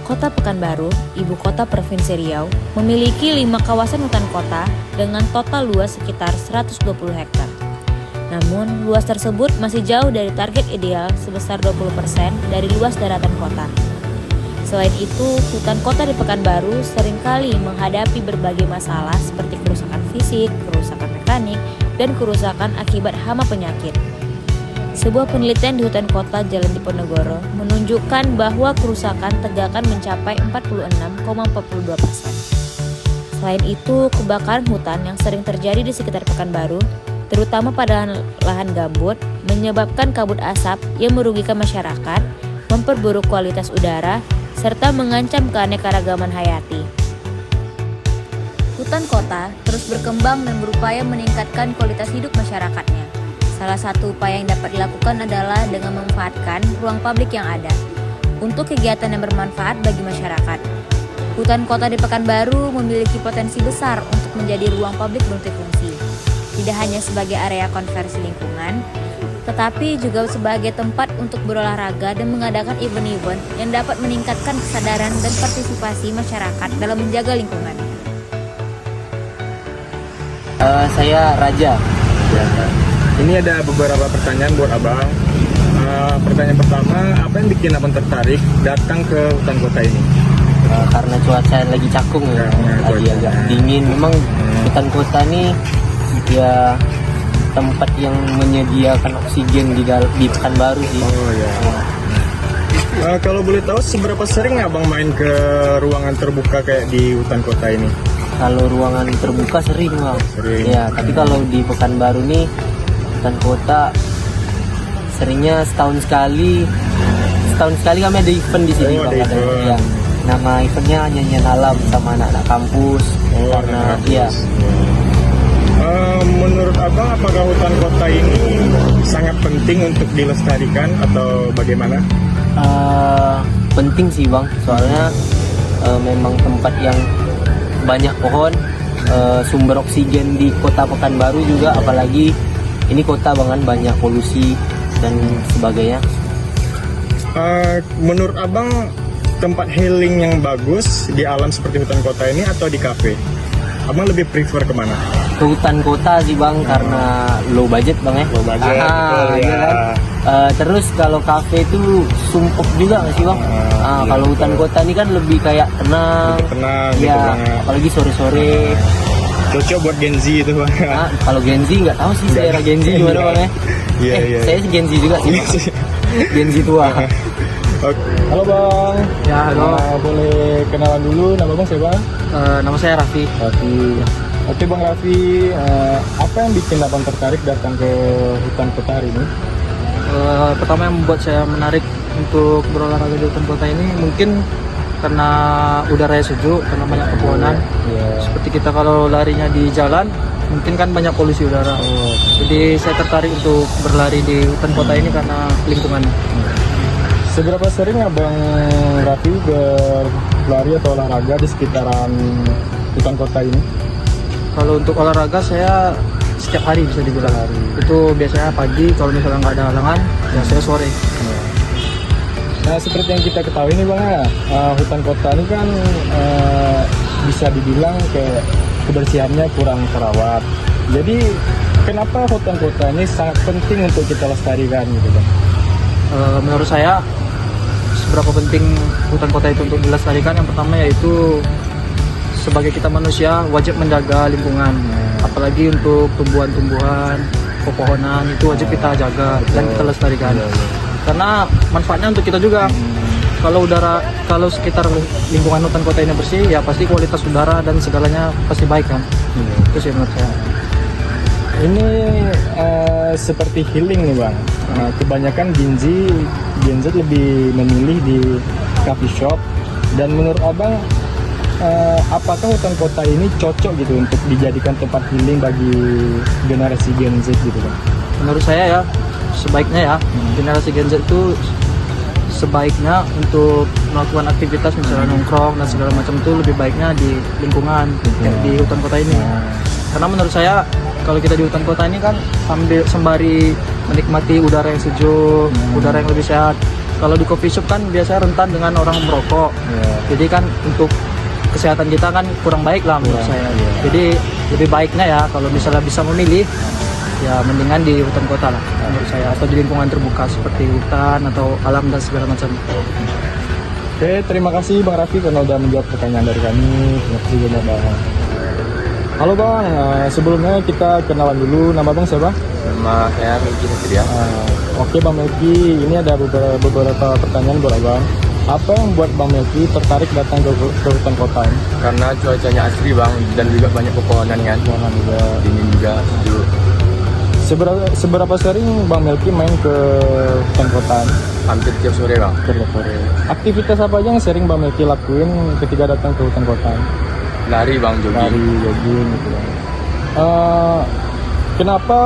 Kota Pekanbaru, ibu kota Provinsi Riau, memiliki 5 kawasan hutan kota dengan total luas sekitar 120 hektar. Namun, luas tersebut masih jauh dari target ideal sebesar 20% dari luas daratan kota. Selain itu, hutan kota di Pekanbaru seringkali menghadapi berbagai masalah seperti kerusakan fisik, kerusakan mekanik, dan kerusakan akibat hama penyakit. Sebuah penelitian di hutan kota Jalan Diponegoro menunjukkan bahwa kerusakan tegakan mencapai 46,42%. Selain itu, kebakaran hutan yang sering terjadi di sekitar Pekanbaru, terutama pada lahan gambut, menyebabkan kabut asap yang merugikan masyarakat, memperburuk kualitas udara, serta mengancam keanekaragaman hayati. Hutan kota terus berkembang dan berupaya meningkatkan kualitas hidup masyarakatnya. Salah satu upaya yang dapat dilakukan adalah dengan memanfaatkan ruang publik yang ada untuk kegiatan yang bermanfaat bagi masyarakat. Hutan kota di Pekanbaru memiliki potensi besar untuk menjadi ruang publik multifungsi, tidak hanya sebagai area konversi lingkungan, tetapi juga sebagai tempat untuk berolahraga dan mengadakan event-event yang dapat meningkatkan kesadaran dan partisipasi masyarakat dalam menjaga lingkungan. Saya Raja. Ini ada beberapa pertanyaan buat abang. Pertanyaan pertama, apa yang bikin abang tertarik datang ke hutan kota ini? Karena cuaca lagi cakung ya, lagi agak dingin. Memang hutan kota ini ya tempat yang menyediakan oksigen di Pekanbaru sih. Oh ya. Kalau boleh tahu, seberapa sering abang main ke ruangan terbuka kayak di hutan kota ini? Kalau ruangan terbuka sering bang. Sering. Ya, tapi kalau di Pekanbaru nih hutan kota seringnya setahun sekali kami ada event di sini bang. Ada ya, nama eventnya nyanyian alam sama anak-anak kampus. Karena ya. Menurut abang, apakah hutan kota ini sangat penting untuk dilestarikan atau bagaimana? Penting sih bang, soalnya memang tempat yang banyak pohon, sumber oksigen di kota Pekanbaru juga, apalagi ini kota banget banyak polusi dan sebagainya. Menurut abang, tempat healing yang bagus di alam seperti hutan kota ini atau di kafe? Abang lebih prefer kemana? Ke hutan kota sih bang, karena low budget bang ya. Low budget, betul, iya ya. kan? Terus kalau kafe itu sumpuk juga nggak sih bang? Iya. Kalau hutan kota ini kan lebih kayak tenang. Tenang Ya, gitu banget. apalagi sore-sore. Cocok buat Gen Z itu bang. Kalau Gen Z nggak tahu sih saya Gen Z gimana bang ya? Iya. Saya sih Gen Z juga sih. Bang. Gen Z tua. Oke. Halo bang. Ya, halo. Boleh kenalan dulu, nama bang siapa? Nama saya Raffi. Raffi. Oke bang Raffi, apa yang bikin abang tertarik datang ke hutan kota hari ini? Pertama yang membuat saya menarik untuk berolahraga di hutan kota ini mungkin karena udaranya sejuk, karena banyak pepohonan. Seperti kita kalau larinya di jalan, mungkin kan banyak polusi udara. Jadi saya tertarik untuk berlari di hutan kota ini karena lingkungannya. Seberapa sering abang Raffi berlari atau olahraga di sekitaran hutan kota ini? Kalau untuk olahraga saya setiap hari bisa dibilang. Itu biasanya pagi, kalau misalnya nggak ada halangan, ya saya sore. Nah, seperti yang kita ketahui nih bang, hutan kota ini kan bisa dibilang kebersihannya kurang terawat. Jadi kenapa hutan kota ini sangat penting untuk kita lestarikan gitu bang? Menurut saya seberapa penting hutan kota itu untuk dilestarikan, yang pertama yaitu sebagai kita manusia wajib menjaga lingkungan, apalagi untuk tumbuhan-tumbuhan, pepohonan itu wajib kita jaga dan kita lestarikan. Karena manfaatnya untuk kita juga. Kalau sekitar lingkungan hutan kota ini bersih, ya pasti kualitas udara dan segalanya pasti baik kan. Itu sih menurut saya. Ini seperti healing nih bang. Kebanyakan Gen Z lebih memilih di coffee shop. Dan menurut abang, apakah hutan kota ini cocok gitu untuk dijadikan tempat healing bagi generasi Gen Z gitu bang? Menurut saya ya, sebaiknya ya generasi Gen Z itu sebaiknya untuk melakukan aktivitas misalnya nongkrong dan segala macam itu lebih baiknya di lingkungan kayak di hutan kota ini. Karena menurut saya kalau kita di hutan kota ini kan sembari menikmati udara yang sejuk, udara yang lebih sehat, Kalau di coffee shop kan biasanya rentan dengan orang merokok. Ya. Jadi kan untuk kesehatan kita kan kurang baik lah menurut saya. Jadi lebih baiknya ya kalau misalnya bisa memilih, ya mendingan di hutan kota lah menurut saya, atau di lingkungan terbuka seperti hutan atau alam dan segala macam. Oke, terima kasih Bang Raffi karena udah menjawab pertanyaan dari kami. Terima kasih banyak Bang. Halo Bang, sebelumnya kita kenalan dulu. Nama Bang siapa? Nama saya Melki Satria. Oke Bang Melki, ini ada beberapa pertanyaan buat Abang. Apa yang buat Bang Melki tertarik datang ke hutan kota ini? Karena cuacanya asri bang, dan juga banyak pepohonan kan. Jangan juga. Dingin juga, sejuk. Seberapa sering Bang Melki main ke hutan kota ini? Hampir tiap sore bang. Aktivitas apa aja yang sering Bang Melki lakuin ketika datang ke hutan kota ini? Lari bang, jogging. Lari, jogging gitu Bang. Kenapa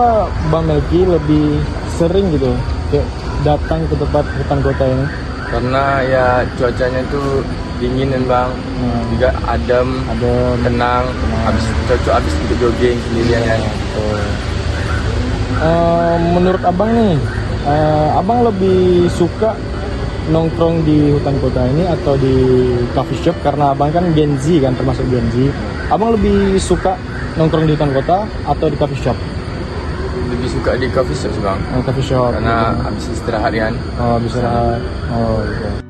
Bang Melki lebih sering gitu datang ke tempat hutan kota ini? Karena ya cuacanya tuh dingin kan bang. Juga adem, tenang. Habis cocok habis untuk jogging sendirian kan. Menurut Abang nih, Abang lebih suka nongkrong di hutan kota ini atau di coffee shop? Karena Abang kan Gen Z kan, termasuk Gen Z. Abang lebih suka nongkrong di hutan kota atau di coffee shop? Lebih suka di coffee shop sih bang. Coffee shop. Karena habis istirahat kan. Habis istirahat. Oh, gitu.